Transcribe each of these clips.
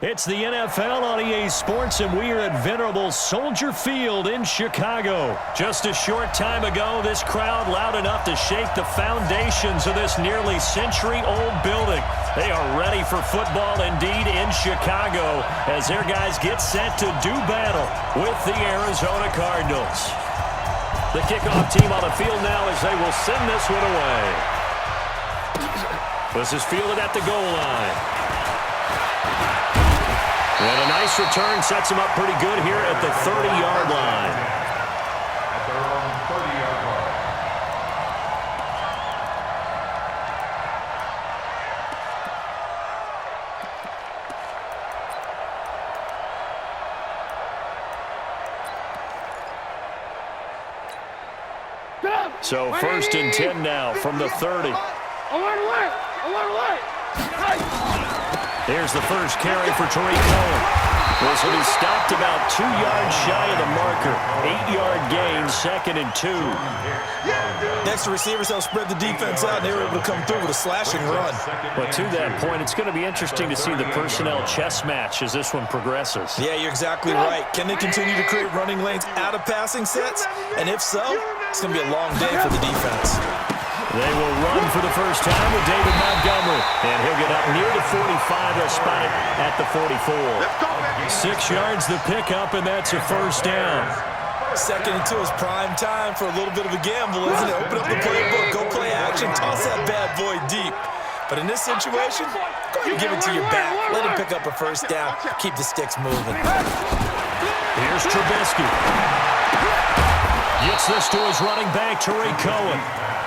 It's the NFL on EA Sports, and we are at venerable Soldier Field in Chicago. Just a short time ago, this crowd loud enough to shake the foundations of this nearly century-old building. They are ready for football indeed in Chicago as their guys get set to do battle with the Arizona Cardinals. The kickoff team on the field now as they will send this one away. This is fielded at the goal line. And a nice return sets him up pretty good here at the 30-yard line. At their own 30-yard line. So 1st and 10 now from the 30. Here's the first carry for Tariq Cohen. This will be stopped about 2 yards shy of the marker. 8-yard gain, 2nd and 2. Next to receivers, they'll spread the defense out, and they were able to come through with a slashing run. But to that point, it's going to be interesting to see the personnel chess match as this one progresses. Yeah, you're exactly right. Can they continue to create running lanes out of passing sets? And if so, it's going to be a long day for the defense. They will run for the first time with David Montgomery. And he'll get up near the 45. They'll spot it at the 44. 6 yards the pickup, and that's a first down. 2nd and 2 is prime time for a little bit of a gamble, isn't it? Open up the playbook, go play action, toss that bad boy deep. But in this situation, go ahead and give it to your back. Let him pick up a first down. Keep the sticks moving. Here's Trubisky. Gets this to his running back, Tariq Cohen.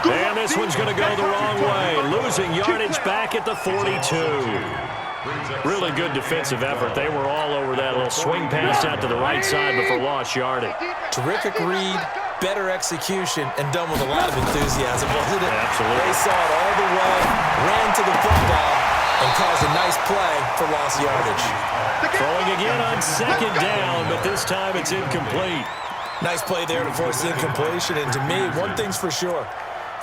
And this one's going to go the wrong way. Losing yardage back at the 42. Really good defensive effort. They were all over that little swing pass out to the right side before lost yardage. Terrific read, better execution, and done with a lot of enthusiasm, wasn't it? Absolutely. They saw it all the way, ran to the football, and caused a nice play for lost yardage. Throwing again on 2nd down, but this time it's incomplete. Nice play there to force the incompletion, and to me, one thing's for sure.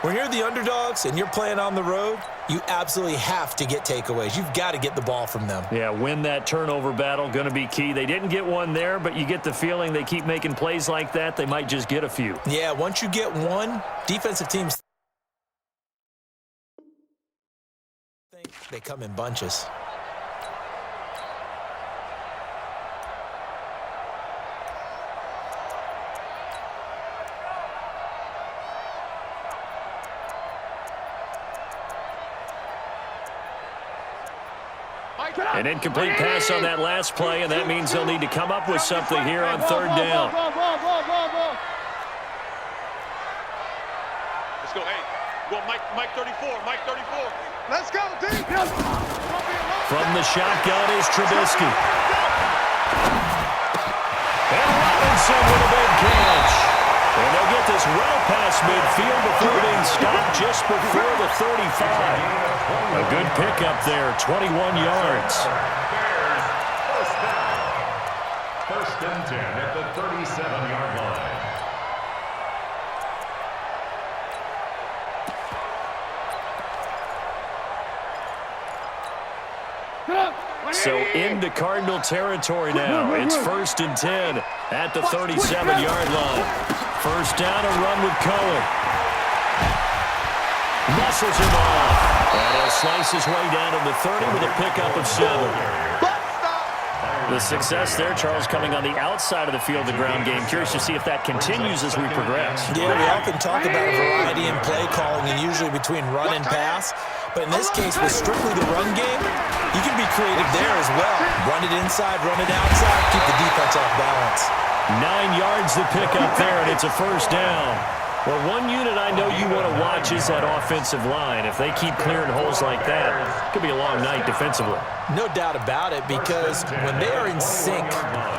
When you're the underdogs and you're playing on the road, you absolutely have to get takeaways. You've got to get the ball from them. Yeah, win that turnover battle, going to be key. They didn't get one there, but you get the feeling they keep making plays like that, they might just get a few. Yeah, once you get one, defensive teams think they come in bunches. An incomplete pass on that last play, and that means they'll need to come up with something here on 3rd down. Let's go, hey. Go, Mike 34, Mike 34. Let's go, deep. From the shotgun is Trubisky. And Robinson with a big catch. And they'll get this well past midfield before being stopped just before the 35. A good pickup there, 21 yards. First down. 1st and 10 at the 37-yard line. So into Cardinal territory now. It's 1st and 10 at the 37-yard line. First down, a run with Cohen. Muscles him off. And he'll slice his way down to the 30 with a pickup of 7. The success there, Charles, coming on the outside of the field, the ground game. Curious to see if that continues as we progress. Yeah, we often talk about a variety in play calling and usually between run and pass. But in this case, with strictly the run game, you can be creative there as well. Run it inside, run it outside, keep the defense off balance. 9 yards to pick up there, and it's a first down. Well, one unit I know you want to watch is that offensive line. If they keep clearing holes like that, it could be a long night defensively. No doubt about it, because when they are in sync,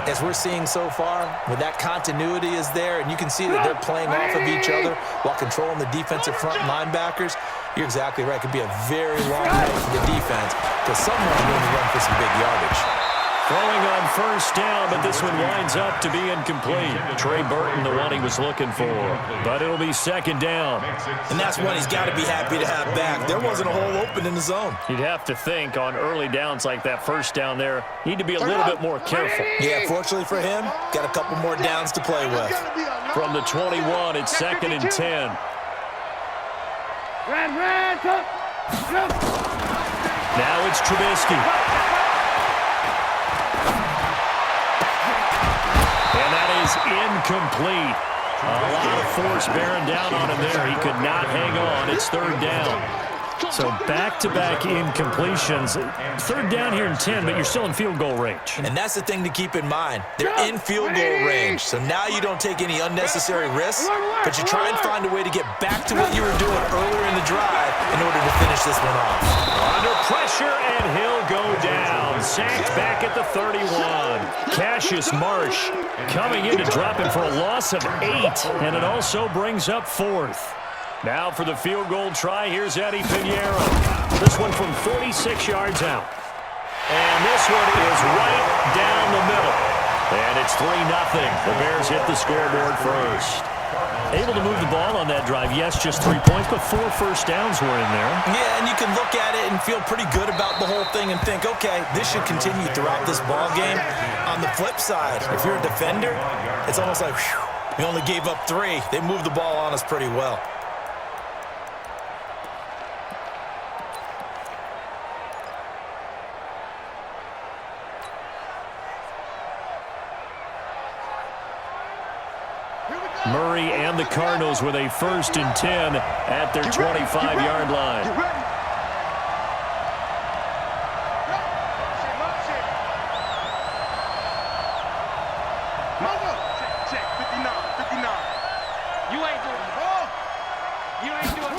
as we're seeing so far, when that continuity is there and you can see that they're playing off of each other while controlling the defensive front linebackers, you're exactly right. It could be a very long night for the defense because someone's going to run for some big yardage. Throwing on first down, but this one winds up to be incomplete. Trey Burton, the one he was looking for. But it'll be second down. And that's one he's got to be happy to have back. There wasn't a hole open in the zone. You'd have to think on early downs like that first down there, need to be a little bit more careful. Yeah, fortunately for him, got a couple more downs to play with. From the 21, it's second and 10. Now it's Trubisky. And that is incomplete. A lot of force bearing down on him there. He could not hang on. It's third down. So back-to-back incompletions. Third down here in 10, but you're still in field goal range. And that's the thing to keep in mind. They're in field goal range, so now you don't take any unnecessary risks, but you try and find a way to get back to what you were doing earlier in the drive in order to finish this one off. Under pressure, and he'll go down. Sacked back at the 31. Cassius Marsh coming in to drop him for a loss of 8, and it also brings up fourth. Now for the field goal try, here's Eddie Pinheiro. This one from 46 yards out. And this one is right down the middle. And it's 3-0. The Bears hit the scoreboard first. Able to move the ball on that drive. Yes, just 3 points, but 4 first downs were in there. Yeah, and you can look at it and feel pretty good about the whole thing and think, okay, this should continue throughout this ball game. On the flip side, if you're a defender, it's almost like, whew, we only gave up 3. They moved the ball on us pretty well. Murray and the Cardinals with a 1st and 10 at their 25-yard line. Check, 59. You ain't doing the ball. You ain't doing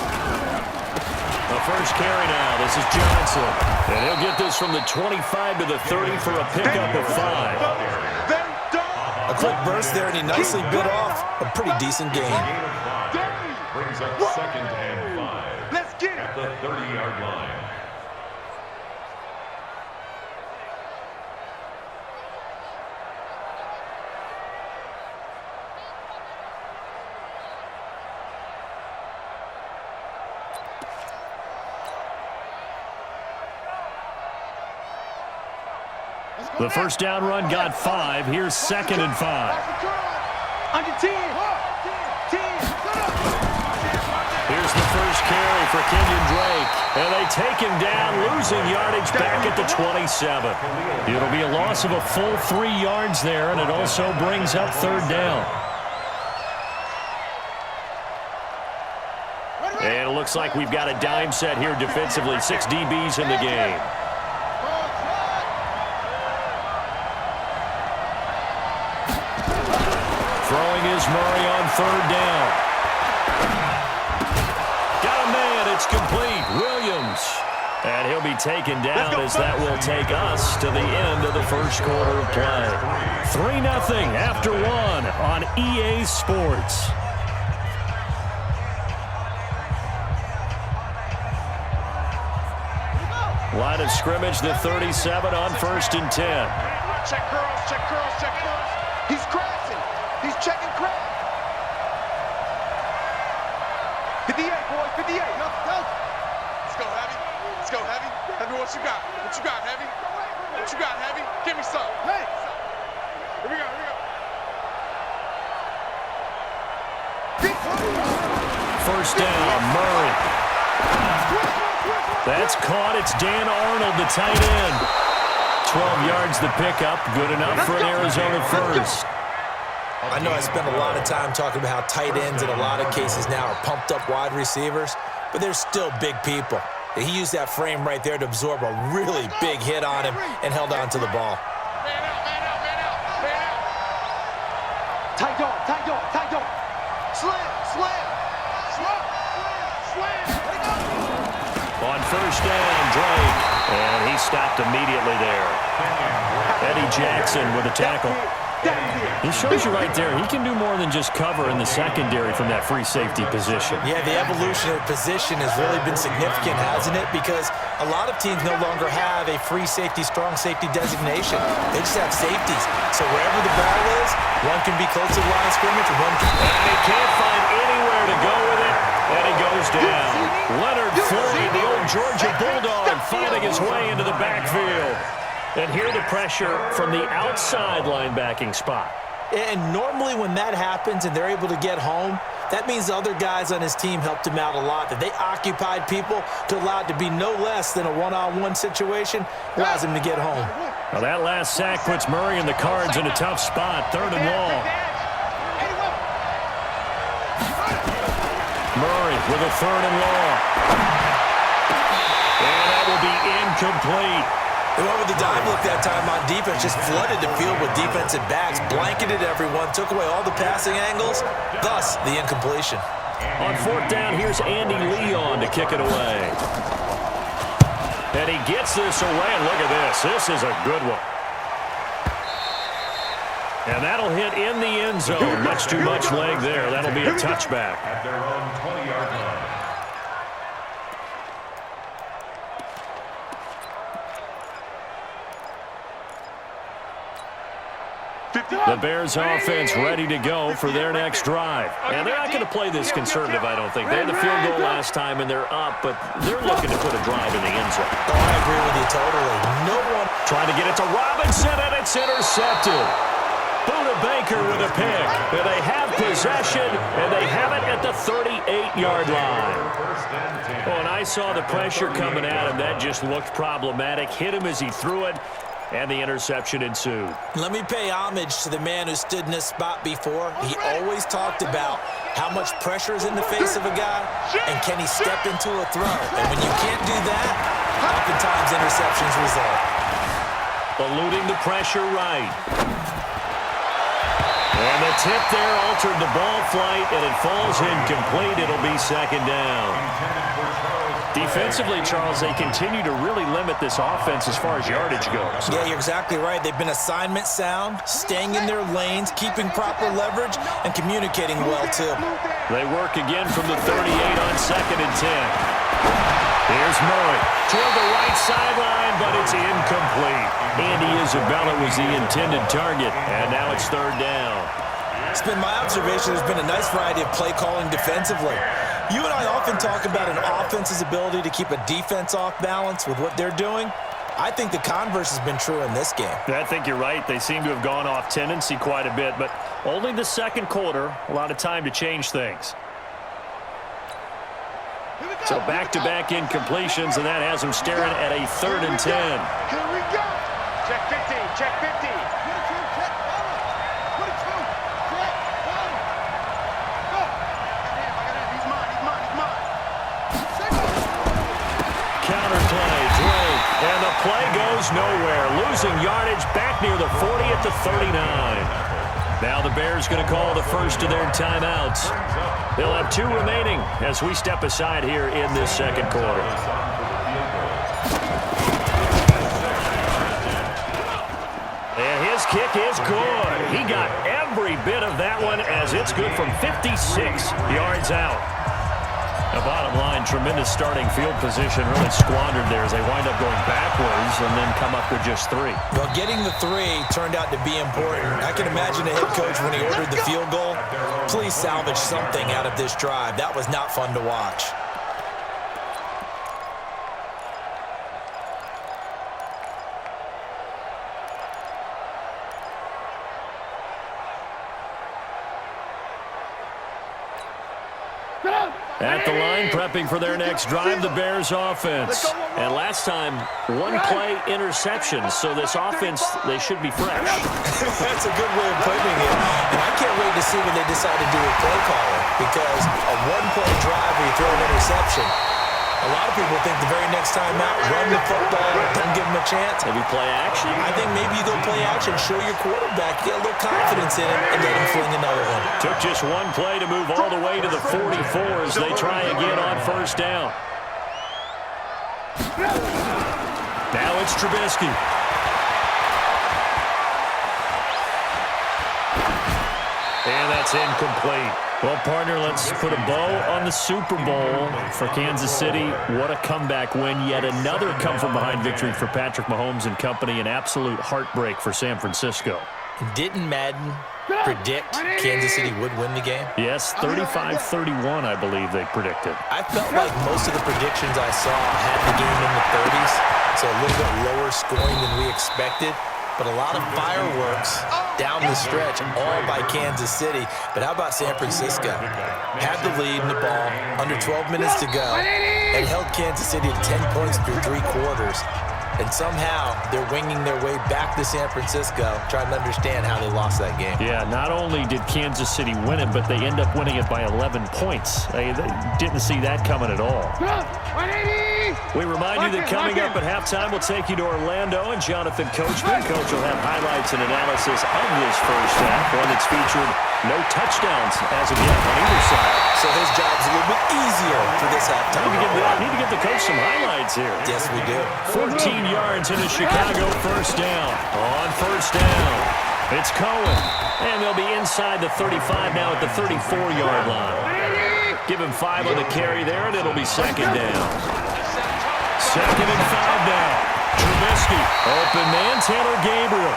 The first carry now. This is Johnson. And he'll get this from the 25 to the 30 for a pickup of 5. A quick burst there, and he nicely bit off a pretty decent gain. Brings up 2nd and 5. Let's get it. At the 30-yard line. The first down run got 5. Here's 2nd and 5. Under 10. Here's the first carry for Kenyon Drake. And they take him down, losing yardage back at the 27. It'll be a loss of a full 3 yards there, and it also brings up third down. And it looks like we've got a dime set here defensively. 6 DBs in the game. Throwing is Murray on third down. Got a man, it's complete. Williams. And he'll be taken down as that will take us to the end of the first quarter of play. 3-0 after 1 on EA Sports. Line of scrimmage, the 37 on 1st and 10. Check curls. He's crashing. He's checking crash. 58, boy, 58. Let's go, Heavy. Heavy, what you got? Heavy? Give me some. Hey. Here we go. First down, Murray. That's caught. It's Dan Arnold, the tight end. 12 yards the pickup. Good enough for an Arizona first. I know I spend a lot of time talking about how tight ends in a lot of cases now are pumped up wide receivers, but they're still big people. He used that frame right there to absorb a really big hit on him and held on to the ball. Man out. Tight dog. Slam. On first down, Drake. And he stopped immediately there. Eddie Jackson with a tackle. He shows you right there, he can do more than just cover in the secondary from that free safety position. Yeah, the evolution of position has really been significant, hasn't it? Because a lot of teams no longer have a free safety, strong safety designation. They just have safeties. So wherever the ball is, one can be close to the line of scrimmage and one can... And he can't find anywhere to go with it, and he goes down. Leonard Floyd, the old Georgia Bulldog, finding his way into the backfield. And here the pressure from the outside linebacking spot. And normally when that happens and they're able to get home, that means the other guys on his team helped him out a lot. That they occupied people to allow it to be no less than a one-on-one situation allows him to get home. Now that last sack puts Murray and the Cards in a tough spot, 3rd and long. Murray with a 3rd and long. And that will be incomplete. They went with the dive look that time on defense, just flooded the field with defensive backs, blanketed everyone, took away all the passing angles, thus the incompletion. On 4th down, here's Andy Leon to kick it away. And he gets this away, and look at this. This is a good one. And that'll hit in the end zone. Much too much leg there. That'll be a touchback. At their own 20-yard line. The Bears offense ready to go for their next drive. And they're not going to play this conservative, I don't think. They had the field goal last time, and they're up, but they're looking to put a drive in the end zone. Oh, I agree with you totally. No one trying to get it to Robinson, and it's intercepted. Buda Baker with a pick. And they have possession, and they have it at the 38-yard line. Oh, and I saw the pressure coming at him. That just looked problematic. Hit him as he threw it. And the interception ensued. Let me pay homage to the man who stood in this spot before. He always talked about how much pressure is in the face of a guy, and can he step into a throw. And when you can't do that, oftentimes interceptions result. Eluding the pressure right. And the tip there altered the ball flight, and it falls incomplete. It'll be 2nd down. Defensively, Charles, they continue to really limit this offense as far as yardage goes. Yeah, you're exactly right. They've been assignment sound, staying in their lanes, keeping proper leverage, and communicating well, too. They work again from the 38 on 2nd and 10. Here's Murray toward the right sideline, but it's incomplete. Andy Isabella was the intended target, and now it's 3rd down. It's been my observation there's been a nice variety of play calling defensively. You and I often talk about an offense's ability to keep a defense off balance with what they're doing. I think the converse has been true in this game. I think you're right. They seem to have gone off tendency quite a bit, but only the 2nd quarter, a lot of time to change things. So back-to-back incompletions, and that has them staring at a 3rd and 10. Here we go. Check 15, check 15. And the play goes nowhere. Losing yardage back near the 40 at the 39. Now the Bears going to call the first of their timeouts. They'll have 2 remaining as we step aside here in this 2nd quarter. And his kick is good. He got every bit of that one as it's good from 56 yards out. The bottom line, tremendous starting field position, really squandered there as they wind up going backwards and then come up with just 3. Well, getting the 3 turned out to be important. I can imagine the head coach when he ordered the field goal, please salvage something out of this drive. That was not fun to watch. At the line, prepping for their next drive, the Bears offense. And last time, 1 play interception. So this offense, they should be fresh. That's a good way of putting it. And I can't wait to see what they decide to do with play calling. Because a 1-play drive where you throw an interception, a lot of people think the very next time out, run the football, don't give them a chance. Maybe play action? I think maybe you go play action, show your quarterback, get a little confidence in him, and let him fling another one. Took just 1 play to move all the way to the 44 as they try again on 1st down. Now it's Trubisky. And that's incomplete. Well, partner, let's put a bow on the Super Bowl for Kansas City. What a comeback win. Yet another come-from-behind victory for Patrick Mahomes and company. An absolute heartbreak for San Francisco. Didn't Madden predict Kansas City would win the game? Yes, 35-31, I believe they predicted. I felt like most of the predictions I saw had the game in the 30s, so a little bit lower scoring than we expected. But a lot of fireworks down the stretch, all by Kansas City. But how about San Francisco? Had the lead in the ball, under 12 minutes to go, and held Kansas City to 10 points through 3 quarters. And somehow they're winging their way back to San Francisco, trying to understand how they lost that game. Yeah, not only did Kansas City win it, but they end up winning it by 11 points. They didn't see that coming at all. We remind you that coming up at halftime, we'll take you to Orlando and Jonathan Coachman. Coach will have highlights and analysis of this first half, one that's featured no touchdowns as of yet on either side. So his job's a little bit easier for this halftime. Need to get the coach some highlights here. Yes, we do. 14 yards into Chicago, first down. On first down, it's Cohen. And they'll be inside the 35 now at the 34-yard line. Give him 5 on the carry there, and it'll be second down. Second and 5 now. Trubisky, open man, Taylor Gabriel.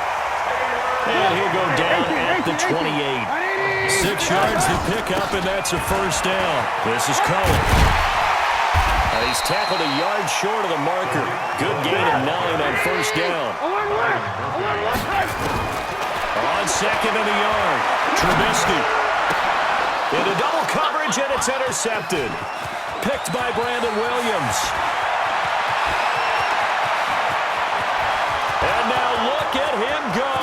And he'll go down at the 28. 6 yards to pick up, and that's a first down. This is Cohen. He's tackled a yard short of the marker. Good gain of 9 on first down. On second and a yard, Trubisky. Into double coverage, and it's intercepted. Picked by Brandon Williams. And now look at him go.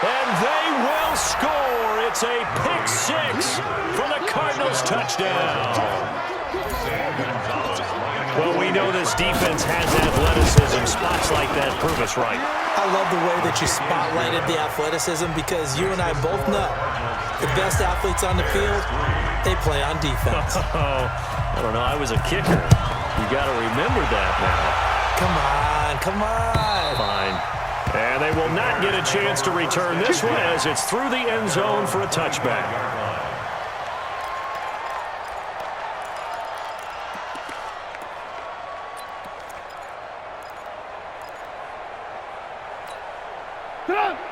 And they will score. It's a pick 6 for the Cardinals touchdown. Well, we know this defense has athleticism. Spots like that prove us right. I love the way that you spotlighted the athleticism because you and I both know the best athletes on the field, they play on defense. I don't know. I was a kicker. You got to remember that now. Come on. Fine. And they will not get a chance to return this one as it's through the end zone for a touchback.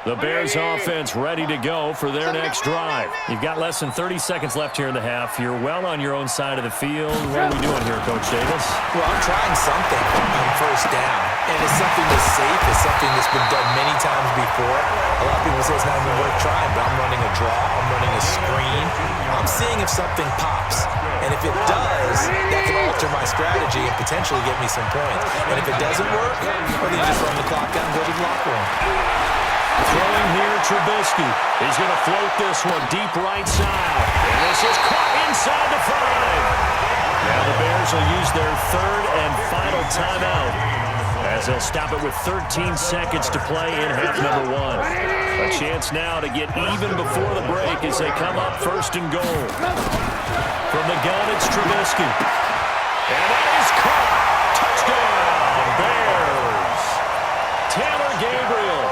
The Bears offense ready to go for their next drive. You've got less than 30 seconds left here in the half. You're well on your own side of the field. What are we doing here, Coach Davis? Well, I'm trying something on first down. And it's something that's safe. It's something that's been done many times before. A lot of people say it's not even worth trying, but I'm running a draw. I'm running a screen. I'm seeing if something pops. And if it does, that can alter my strategy and potentially get me some points. And if it doesn't work, well, then you just run the clock out and go to the locker room. Throwing here, Trubisky. He's going to float this one deep right side. And this is caught inside the 5. Now the Bears will use their third and final timeout as they'll stop it with 13 seconds to play in half number 1. A chance now to get even before the break as they come up first and goal. From the gun, it's Trubisky. And that is caught. Touchdown, Bears. Taylor Gabriel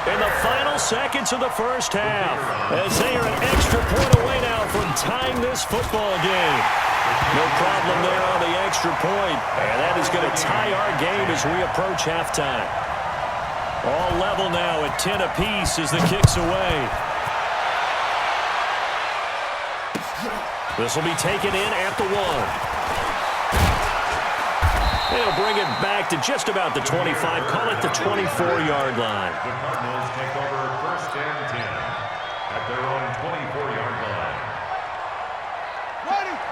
in the final seconds of the first half as they are an extra point away now from tying this football game. No problem there on the extra point, and that is going to tie our game as we approach halftime. All level now at 10 apiece as the kick's away. This will be taken in at the 1. They'll bring it back to just about the 25, call it the 24-yard line. The Cardinals take over first and 10 at their own 24-yard line.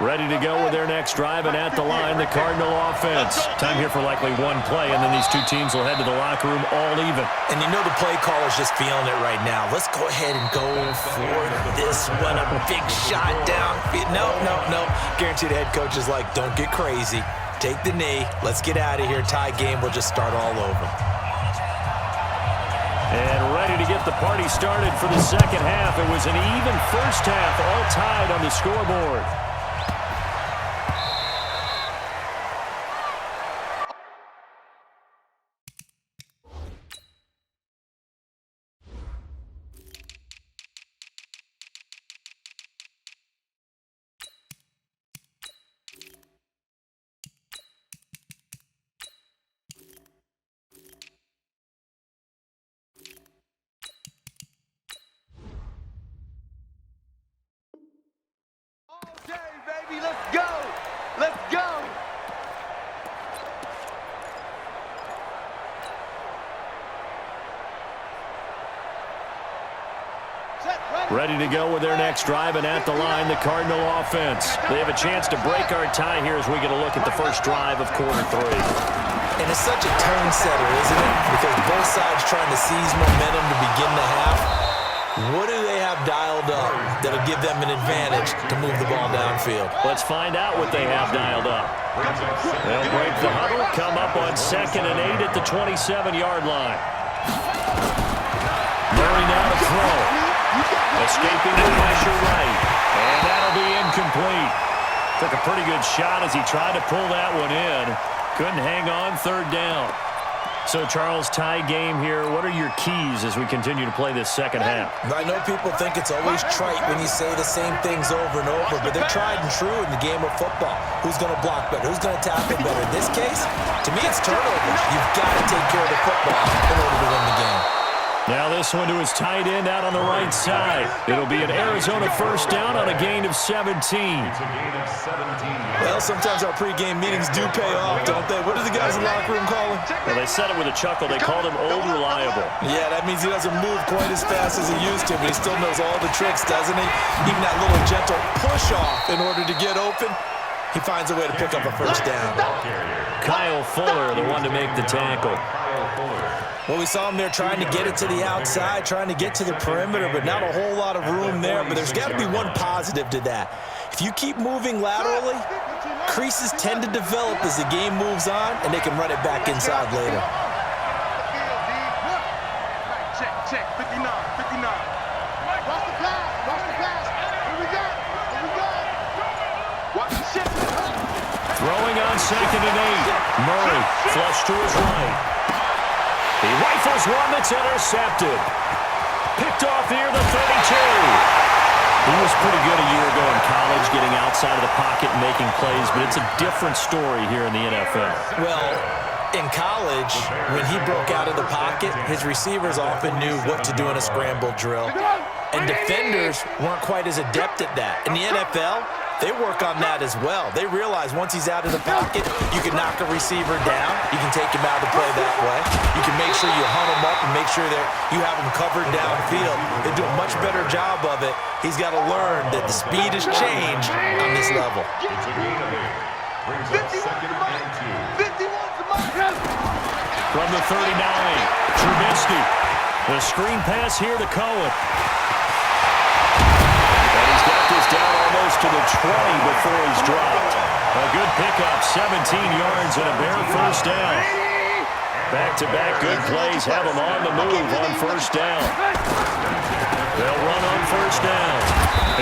Ready to go with their next drive, and at the line, the Cardinal offense. Time here for likely one play, and then these two teams will head to the locker room all even. And you know the play caller's just feeling it right now. Let's go ahead and go for this one. A big shot down. No. Guaranteed the head coach is like, don't get crazy. Take the knee. Let's get out of here. Tie game. We'll just start all over. And ready to get the party started for the second half. It was an even first half, all tied on the scoreboard. baby. Let's go. Let's go. Ready to go with their next drive, and at the line, the Cardinal offense. They have a chance to break our tie here as we get a look at the first drive of quarter 3. And it's such a tone setter, isn't it? Because both sides trying to seize momentum to begin the half. What do they have dialed up that'll give them an advantage to move the ball downfield? Let's find out what they have dialed up. They'll break the huddle, come up on 2nd and 8 at the 27-yard line. Murray now to throw. Escaping the pressure right. And that'll be incomplete. Took a pretty good shot as he tried to pull that one in. Couldn't hang on, 3rd down. So, Charles, tie game here. What are your keys as we continue to play this second half? I know people think it's always trite when you say the same things over and over, but they're tried and true in the game of football. Who's going to block better? Who's going to tackle better? In this case, to me, it's turnovers. You've got to take care of the football in order to win the game. Now this one to his tight end out on the right side. It'll be an Arizona first down on a gain of 17. It's a gain of 17. Well, sometimes our pregame meetings do pay off, don't they? What do the guys in the locker room call him? Well, they said it with a chuckle. They called him Old Reliable. Yeah, that means he doesn't move quite as fast as he used to, but he still knows all the tricks, doesn't he? Even that little gentle push-off in order to get open, he finds a way to pick up a first down. Kyle Fuller, the one to make the tackle. Well, we saw him there trying to get it to the outside, trying to get to the perimeter, but not a whole lot of room there. But there's got to be one positive to that. If you keep moving laterally, creases tend to develop as the game moves on, and they can run it back inside later. Check, 59, 59. Watch the pass. Here we go. Watch the shift. Throwing on 2nd and 8. Murray flush to his right. He rifles one that's intercepted. Picked off near the 32. He was pretty good a year ago in college, getting outside of the pocket and making plays, but it's a different story here in the NFL. Well, in college, when he broke out of the pocket, his receivers often knew what to do in a scramble drill, and defenders weren't quite as adept at that. In the NFL, they work on that as well. They realize once he's out of the pocket, you can knock a receiver down. You can take him out of the play that way. You can make sure you hunt him up and make sure that you have him covered downfield. They do a much better job of it. He's got to learn that the speed has changed on this level. It's a gain of 8. Brings up 2nd and 2. 51 to Mike. From the 39, Trubisky. The screen pass here to Cohen. Down almost to the 20 before he's dropped. A good pickup, 17 yards and a bare first down. Back-to-back good plays have them on the move on first down. They'll run on first down.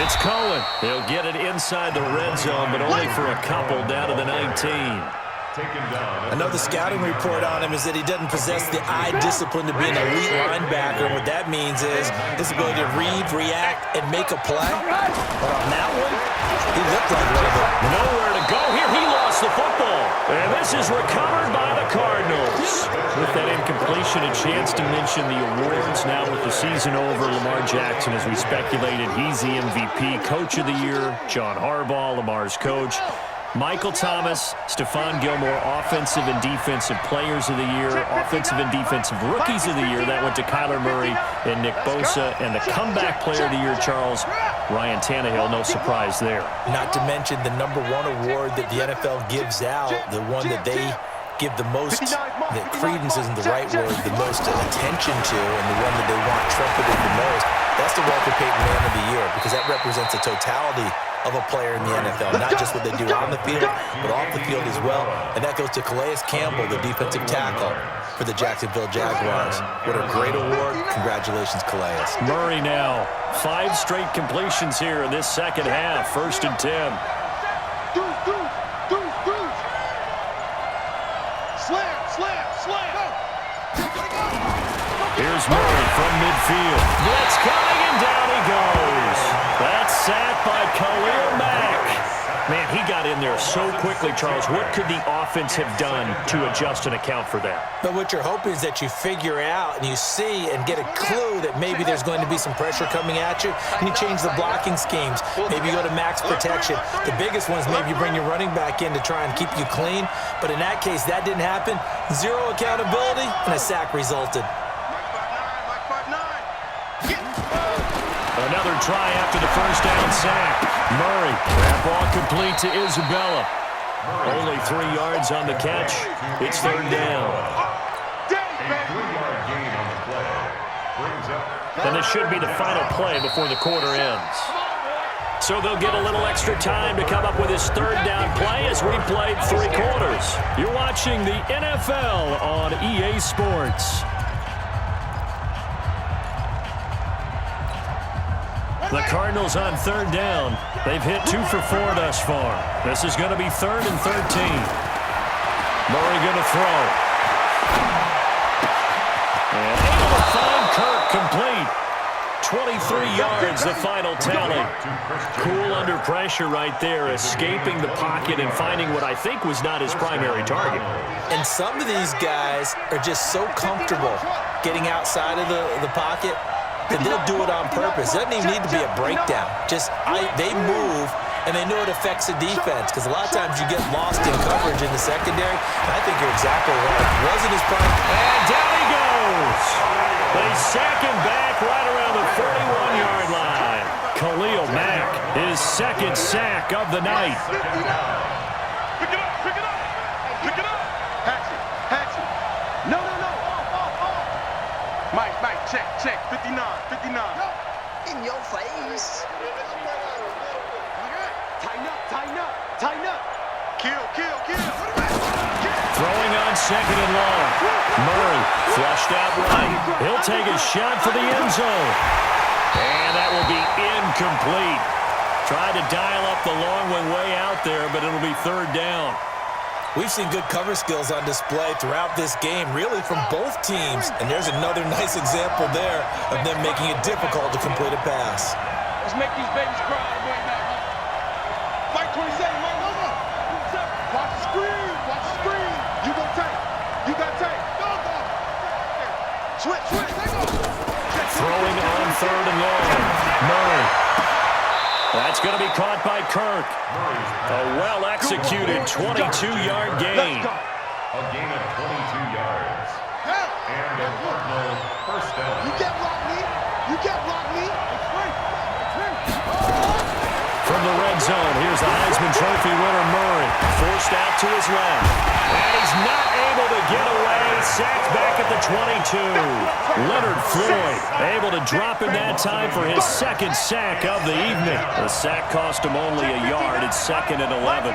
It's Cohen. He'll get it inside the red zone, but only for a couple down to the 19. Another scouting report on him is that he doesn't possess the eye discipline to be an elite linebacker. What that means is his ability to read, react, and make a play. But on that one, he looked like one of them. Nowhere to go here. He lost the football. And this is recovered by the Cardinals. With that incompletion, a chance to mention the awards now with the season over. Lamar Jackson, as we speculated, he's the MVP, Coach of the Year. John Harbaugh, Lamar's coach. Michael Thomas, Stephon Gilmore, Offensive and Defensive Players of the Year, Offensive and Defensive Rookies of the Year. That went to Kyler Murray and Nick Bosa. And the Comeback Player of the Year, Charles, Ryan Tannehill, no surprise there. Not to mention the #1 award that the NFL gives out, the one that they give the most, that credence isn't the right word, the most attention to, and the one that they want trumpeted the most. That's the Walter Payton Man of the Year, because that represents the totality of a player in the NFL, not just what they do on the field, but off the field as well. And that goes to Calais Campbell, the defensive tackle for the Jacksonville Jaguars. What a great award. Congratulations, Calais. Murray now, 5 straight completions here in this second half. 1st and 10. Slam. Here's Murray from midfield. Blitz coming, and down he goes. That's sacked by Khalil Mack. Man, he got in there so quickly, Charles. What could the offense have done to adjust and account for that? But what you're hoping is that you figure out and you see and get a clue that maybe there's going to be some pressure coming at you, and you change the blocking schemes. Maybe you go to max protection. The biggest one is maybe you bring your running back in to try and keep you clean. But in that case, that didn't happen. Zero accountability, and a sack resulted. Another try after the first down sack. Murray, that ball complete to Isabella. Only 3 yards on the catch. It's third down. And this should be the final play before the quarter ends. So they'll get a little extra time to come up with his third down play as we played 3 quarters. You're watching the NFL on EA Sports. The Cardinals on third down. They've hit 2 for 4 thus far. This is going to be 3rd and 13. Murray going to throw. And able to find Kirk complete. 23 yards, the final tally. Cool under pressure right there, escaping the pocket and finding what I think was not his primary target. And some of these guys are just so comfortable getting outside of the pocket that they'll do it on purpose. It doesn't even need to be a breakdown. Just they move, and they know it affects the defense, because a lot of times you get lost in coverage in the secondary, and I think you're exactly right. It wasn't his prime. And down he goes. They sack him back right around the 41-yard line. Khalil Mack, his 2nd sack of the night. Pick it up, pick it up, pick it up. Hatchet. No. Mike, check. 59. In your face. Tighten up. Kill. Throwing on 2nd and long. Murray flushed out right. He'll take a shot for the end zone. And that will be incomplete. Tried to dial up the long one way out there, but it'll be 3rd down. We've seen good cover skills on display throughout this game, really from both teams. And there's another nice example there of them making it difficult to complete a pass. Let's make these babies cry on the way back. Fight 27, Mike. Watch the screen. You got tape. Go. Switch. Throwing on 3rd and long. Murray. That's going to be caught by Kirk. A well-executed 22-yard gain. A gain of 22 yards. And a Cardinal first down. You can't block me. From the red zone, here's the Heisman Trophy winner, Murray. Forced out to his left. And he's not able to get away. Sacked back at the 22. Leonard Floyd able to drop him that time for his 2nd sack of the evening. The sack cost him only a yard. It's 2nd and 11.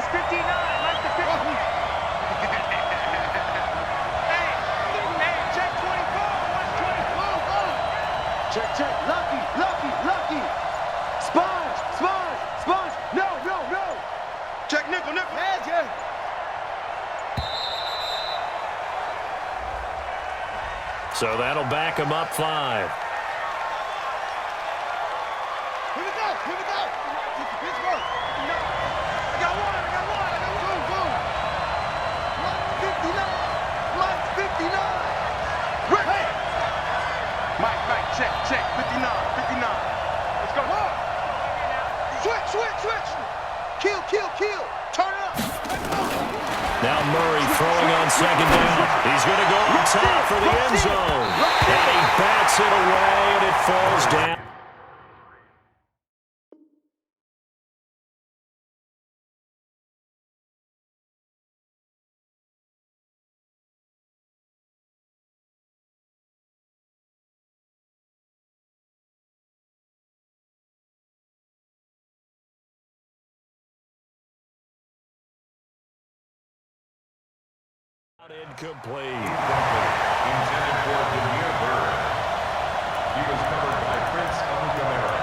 Check. Lucky. Sponge. No. Check nickel. Magic. So that'll back him up 5. Here we go. Pittsburgh. I got one. Boom. Mike 59. Hey. Mike, check. 59. Let's go. Switch. Kill. Turn it up. Now Murray throwing on 2nd down. He's going to go on top for the end zone. And he bats it away, and it falls down. Incomplete. Intended for Demir Bird. He was covered by Prince Amukamara.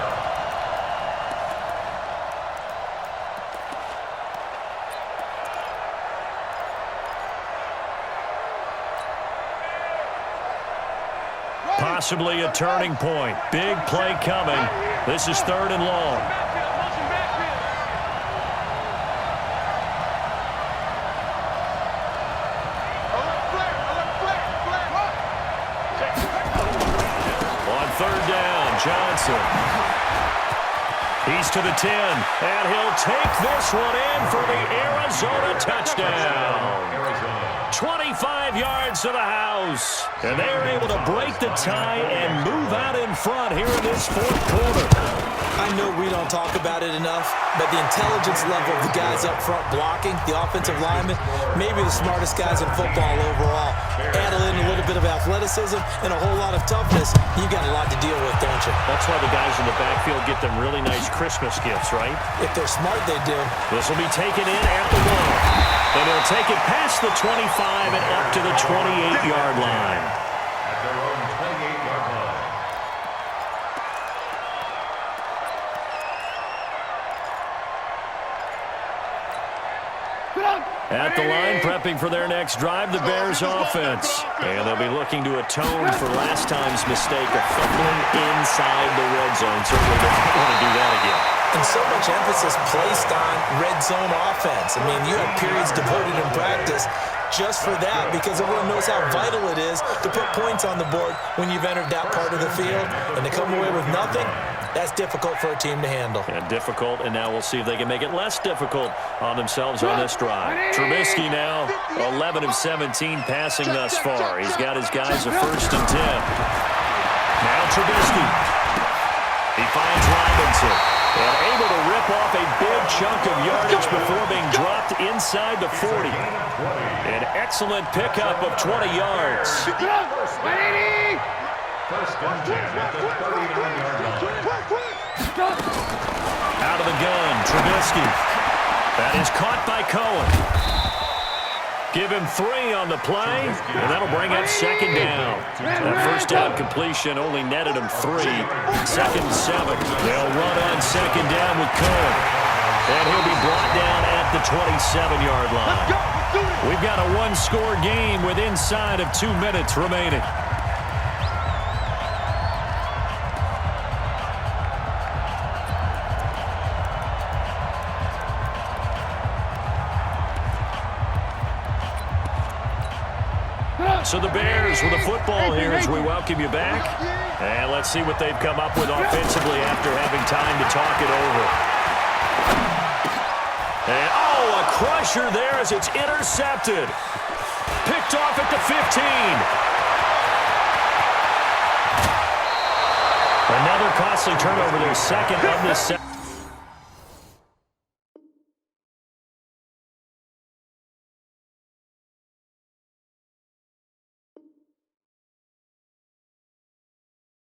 Possibly a turning point. Big play coming. This is 3rd and long. him. He's to the 10, and he'll take this one in for the Arizona touchdown. 25 yards to the house. And they're able to break the tie and move out in front here in this fourth quarter. I know we don't talk about it enough, but the intelligence level of the guys up front blocking, the offensive linemen, maybe the smartest guys in football overall. Add in a little bit of athleticism and a whole lot of toughness, you got a lot to deal with, don't you? That's why the guys in the backfield get them really nice Christmas gifts, right? If they're smart, they do. This will be taken in at the 1. And he'll take it past the 25 and up to the 28-yard line. At their own 28-yard line. At the line, prepping for their next drive, the Bears offense. And they'll be looking to atone for last time's mistake of fumbling inside the red zone. Certainly they don't want to do that again. And so much emphasis placed on red zone offense. I mean, you have periods devoted in practice just for that because everyone knows how vital it is to put points on the board when you've entered that part of the field. And to come away with nothing, that's difficult for a team to handle. And difficult, and now we'll see if they can make it less difficult on themselves on this drive. Trubisky now, 11 of 17 passing thus far. He's got his guys a 1st and 10. Now Trubisky. He finds Robinson. And able to rip off a big chunk of yardage before being dropped inside the 40. An excellent pickup of 20 yards. First and 10 at the 39-yard line. Out of the gun, Trubisky. That is caught by Cohen. Give him 3 on the play, and that'll bring up 2nd down. That first down completion only netted him 3. 2nd and 7. They'll run on 2nd down with Cohen. And he'll be brought down at the 27-yard line. We've got a 1-score game with inside of 2 minutes remaining. So the Bears with the football here as we welcome you back. And let's see what they've come up with offensively after having time to talk it over. And, a crusher there as it's intercepted. Picked off at the 15. Another costly turnover there, 2nd of this set.